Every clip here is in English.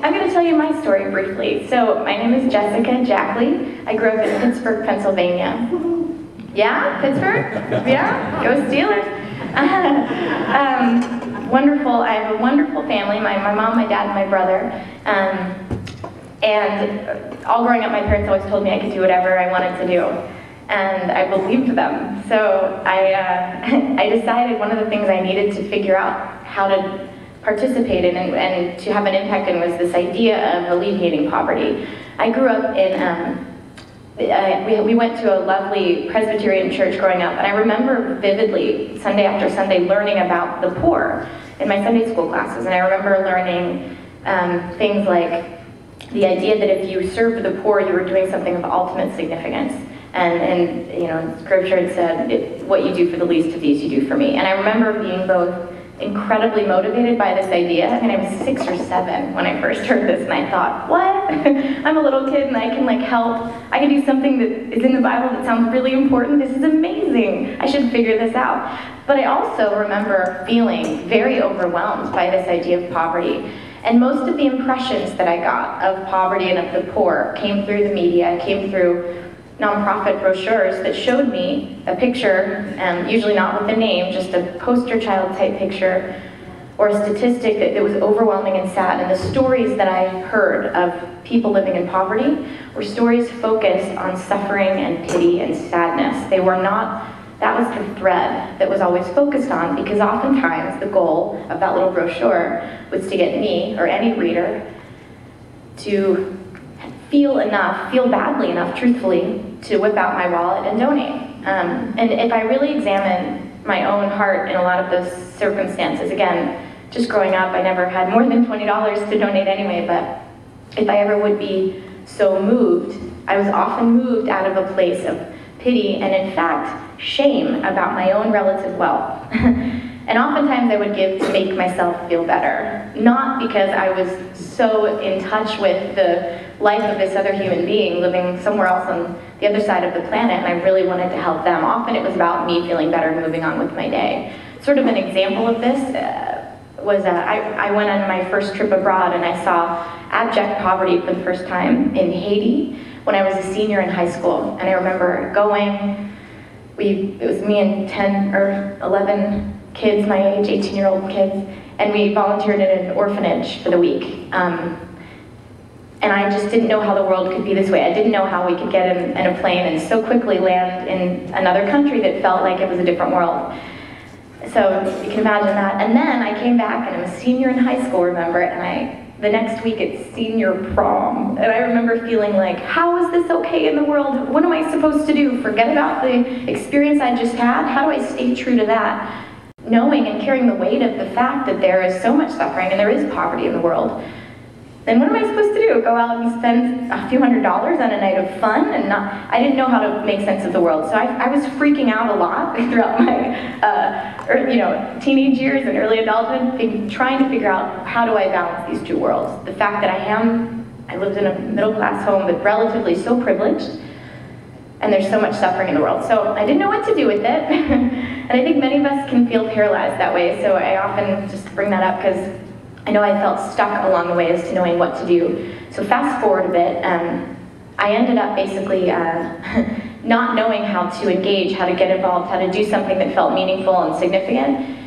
I'm going to tell you my story briefly. So my name is Jessica Jackley. I grew up in Pittsburgh, Pennsylvania. Yeah, Pittsburgh? Yeah, go Steelers. Wonderful. I have a wonderful family. My mom, my dad, and my brother. And all growing up, my parents always told me I could do whatever I wanted to do. And I believed them. So I decided one of the things I needed to figure out how to participate in and to have an impact in was this idea of alleviating poverty. I grew up in, we went to a lovely Presbyterian church growing up, and I remember vividly, Sunday after Sunday, learning about the poor in my Sunday school classes. And I remember learning things like the idea that if you served the poor, you were doing something of ultimate significance. And you know, Scripture had said, what you do for the least of these, you do for me. And I remember being both incredibly motivated by this idea. I mean, I was 6 or 7 when I first heard this, and I thought, what? I'm a little kid and I can like help. I can do something that is in the Bible that sounds really important. This is amazing. I should figure this out. But I also remember feeling very overwhelmed by this idea of poverty. And most of the impressions that I got of poverty and of the poor came through the media, came through nonprofit brochures that showed me a picture, usually not with a name, just a poster child type picture, or a statistic that was overwhelming and sad. And the stories that I heard of people living in poverty were stories focused on suffering and pity and sadness. They were not, that was the thread that was always focused on, because oftentimes the goal of that little brochure was to get me, or any reader, to feel enough, feel badly enough, truthfully, to whip out my wallet and donate. And if I really examine my own heart in a lot of those circumstances, again, just growing up, I never had more than $20 to donate anyway, but if I ever would be so moved, I was often moved out of a place of pity and, in fact, shame about my own relative wealth. And oftentimes I would give to make myself feel better, not because I was so in touch with the life of this other human being living somewhere else on the other side of the planet, and I really wanted to help them. Often it was about me feeling better and moving on with my day. Sort of an example of this was I went on my first trip abroad, and I saw abject poverty for the first time in Haiti when I was a senior in high school. And I remember going, it was me and 10 or 11 kids my age, 18-year-old kids, and we volunteered in an orphanage for the week. And I just didn't know how the world could be this way. I didn't know how we could get in a plane and so quickly land in another country that felt like it was a different world. So you can imagine that. And then I came back, and I'm a senior in high school, remember, and the next week it's senior prom. And I remember feeling like, how is this okay in the world? What am I supposed to do? Forget about the experience I just had? How do I stay true to that? Knowing and carrying the weight of the fact that there is so much suffering and there is poverty in the world. Then what am I supposed to do? Go out and spend a few $100s on a night of fun? And I didn't know how to make sense of the world. So I was freaking out a lot throughout my teenage years and early adulthood, trying to figure out, how do I balance these two worlds? The fact that I lived in a middle-class home, but relatively so privileged, and there's so much suffering in the world. So I didn't know what to do with it. And I think many of us can feel paralyzed that way, so I often just bring that up because I know I felt stuck along the way as to knowing what to do. So fast forward a bit, I ended up basically not knowing how to engage, how to get involved, how to do something that felt meaningful and significant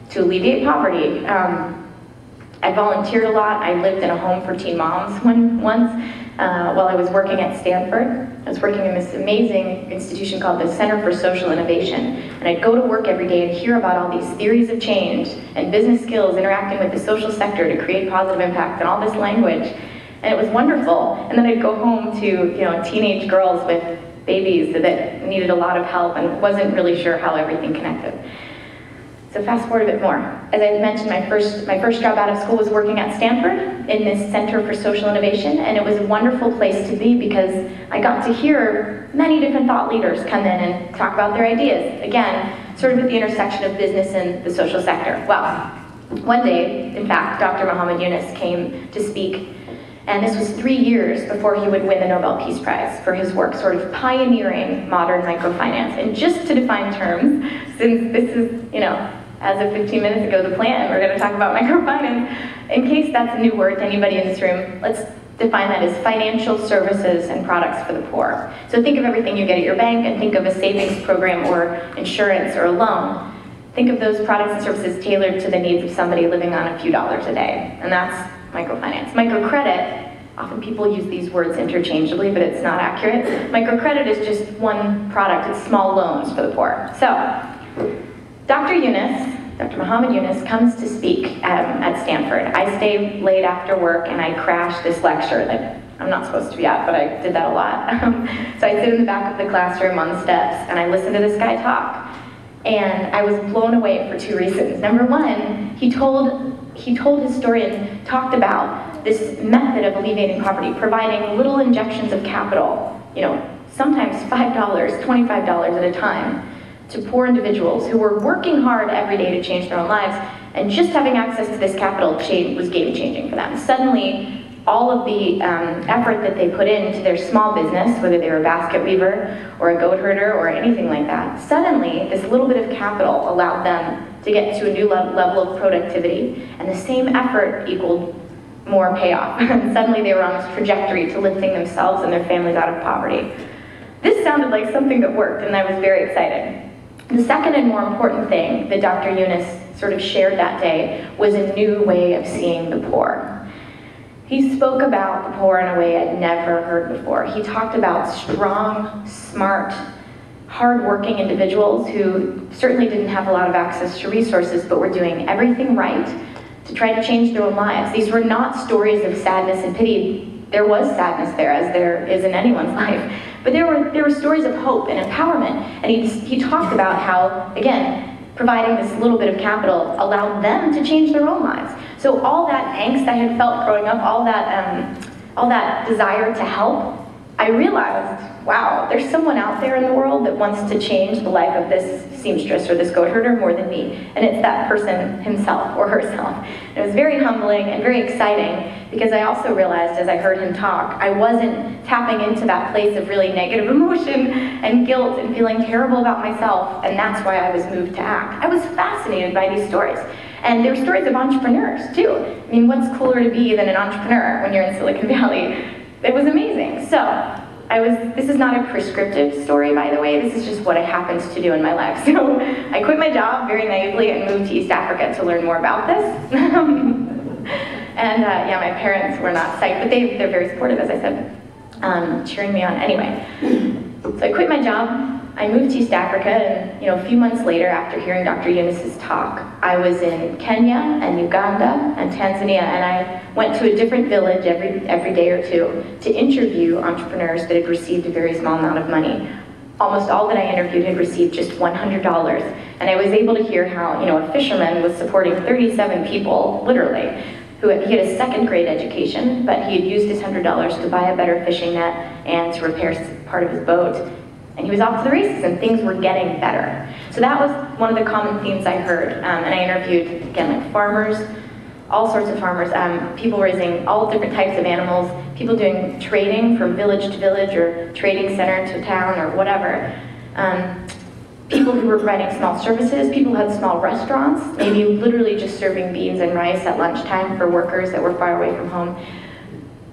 to alleviate poverty. I volunteered a lot. I lived in a home for teen moms once while I was working at Stanford. I was working in this amazing institution called the Center for Social Innovation. And I'd go to work every day and hear about all these theories of change and business skills interacting with the social sector to create positive impact and all this language. And it was wonderful. And then I'd go home to teenage girls with babies that needed a lot of help and wasn't really sure how everything connected. So fast forward a bit more. As I mentioned, my first job out of school was working at Stanford in this Center for Social Innovation, and it was a wonderful place to be because I got to hear many different thought leaders come in and talk about their ideas. Again, sort of at the intersection of business and the social sector. Well, one day, in fact, Dr. Muhammad Yunus came to speak, and this was 3 years before he would win the Nobel Peace Prize for his work sort of pioneering modern microfinance. And just to define terms, since this is, as of 15 minutes ago, the plan. We're going to talk about microfinance. In case that's a new word to anybody in this room, let's define that as financial services and products for the poor. So think of everything you get at your bank and think of a savings program or insurance or a loan. Think of those products and services tailored to the needs of somebody living on a few dollars a day, and that's microfinance. Microcredit, often people use these words interchangeably, but it's not accurate. Microcredit is just one product, it's small loans for the poor. So, Dr. Muhammad Yunus comes to speak at Stanford. I stay late after work and I crash this lecture that I'm not supposed to be at, but I did that a lot. So I sit in the back of the classroom on the steps and I listen to this guy talk. And I was blown away for two reasons. Number one, he told his story and talked about this method of alleviating poverty, providing little injections of capital, sometimes $5, $25 at a time, to poor individuals who were working hard every day to change their own lives, and just having access to this capital was game-changing for them. Suddenly, all of the effort that they put into their small business, whether they were a basket weaver or a goat herder or anything like that, suddenly this little bit of capital allowed them to get to a new level of productivity, and the same effort equaled more payoff. And suddenly they were on this trajectory to lifting themselves and their families out of poverty. This sounded like something that worked, and I was very excited. The second and more important thing that Dr. Yunus sort of shared that day was a new way of seeing the poor. He spoke about the poor in a way I'd never heard before. He talked about strong, smart, hard-working individuals who certainly didn't have a lot of access to resources, but were doing everything right to try to change their own lives. These were not stories of sadness and pity. There was sadness there, as there is in anyone's life. But there were stories of hope and empowerment. And he talked about how, again, providing this little bit of capital allowed them to change their own lives. So all that angst I had felt growing up, all that desire to help, I realized, wow, there's someone out there in the world that wants to change the life of this seamstress or this goat herder more than me. And it's that person himself or herself. And it was very humbling and very exciting, because I also realized as I heard him talk, I wasn't tapping into that place of really negative emotion and guilt and feeling terrible about myself, and that's why I was moved to act. I was fascinated by these stories. And there were stories of entrepreneurs too. I mean, what's cooler to be than an entrepreneur when you're in Silicon Valley? It was amazing. So, this is not a prescriptive story, by the way, this is just what I happened to do in my life. So, I quit my job very naively and moved to East Africa to learn more about this. And yeah, my parents were not psyched, but they're very supportive, as I said, cheering me on anyway. So I quit my job, I moved to East Africa, and a few months later, after hearing Dr. Yunus's talk, I was in Kenya and Uganda and Tanzania, and I went to a different village every day or two to interview entrepreneurs that had received a very small amount of money. Almost all that I interviewed had received just $100, and I was able to hear how a fisherman was supporting 37 people, literally, he had a second-grade education, but he had used his $100 to buy a better fishing net and to repair part of his boat. And he was off to the races, and things were getting better. So that was one of the common themes I heard. And I interviewed, again, like farmers, all sorts of farmers, people raising all different types of animals, people doing trading from village to village or trading center to town or whatever. People who were providing small services, people who had small restaurants, maybe literally just serving beans and rice at lunchtime for workers that were far away from home.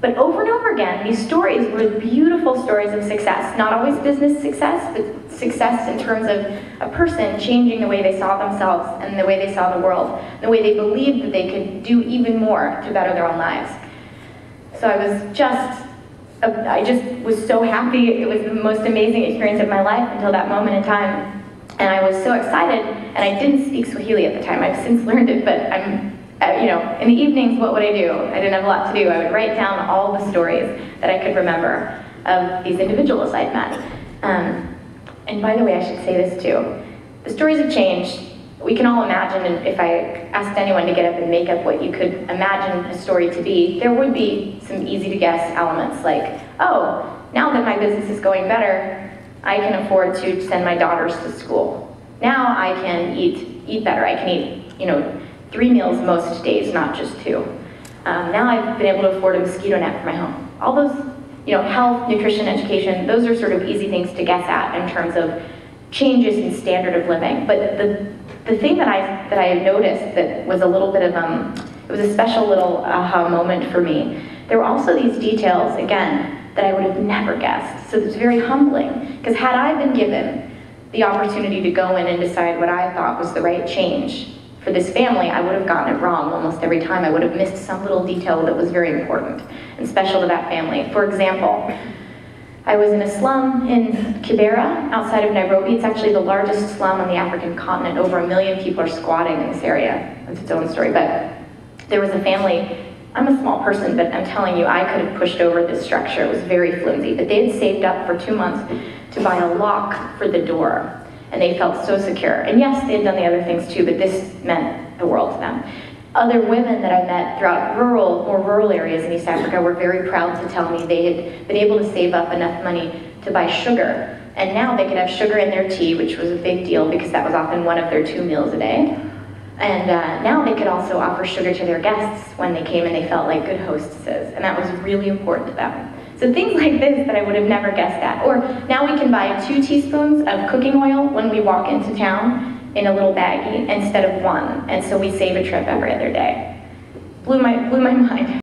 But over and over again, these stories were beautiful stories of success. Not always business success, but success in terms of a person changing the way they saw themselves and the way they saw the world, the way they believed that they could do even more to better their own lives. So I just was so happy. It was the most amazing experience of my life until that moment in time. And I was so excited, and I didn't speak Swahili at the time. I've since learned it, but in the evenings, what would I do? I didn't have a lot to do. I would write down all the stories that I could remember of these individuals I'd met. And by the way, I should say this too. The stories have changed. We can all imagine, and if I asked anyone to get up and make up what you could imagine a story to be, there would be some easy-to-guess elements like, oh, now that my business is going better, I can afford to send my daughters to school. Now I can eat better. I can eat, 3 meals most days, not just 2. Now I've been able to afford a mosquito net for my home. All those, health, nutrition, education, those are sort of easy things to guess at in terms of changes in standard of living. But The thing that I noticed that was a little bit of, it was a special little aha moment for me. There were also these details, again, that I would have never guessed. So it was very humbling, because had I been given the opportunity to go in and decide what I thought was the right change for this family, I would have gotten it wrong almost every time. I would have missed some little detail that was very important and special to that family. For example, I was in a slum in Kibera, outside of Nairobi. It's actually the largest slum on the African continent. Over 1 million people are squatting in this area. That's its own story. But there was a family. I'm a small person, but I'm telling you, I could have pushed over this structure. It was very flimsy. But they had saved up for 2 months to buy a lock for the door. And they felt so secure. And yes, they had done the other things too, but this meant the world to them. Other women that I met throughout more rural areas in East Africa were very proud to tell me they had been able to save up enough money to buy sugar. And now they could have sugar in their tea, which was a big deal because that was often one of their 2 meals a day. And now they could also offer sugar to their guests when they came and they felt like good hostesses. And that was really important to them. So things like this that I would have never guessed at. Or now we can buy 2 teaspoons of cooking oil when we walk into town in a little baggie instead of 1. And so we save a trip every other day. Blew my mind.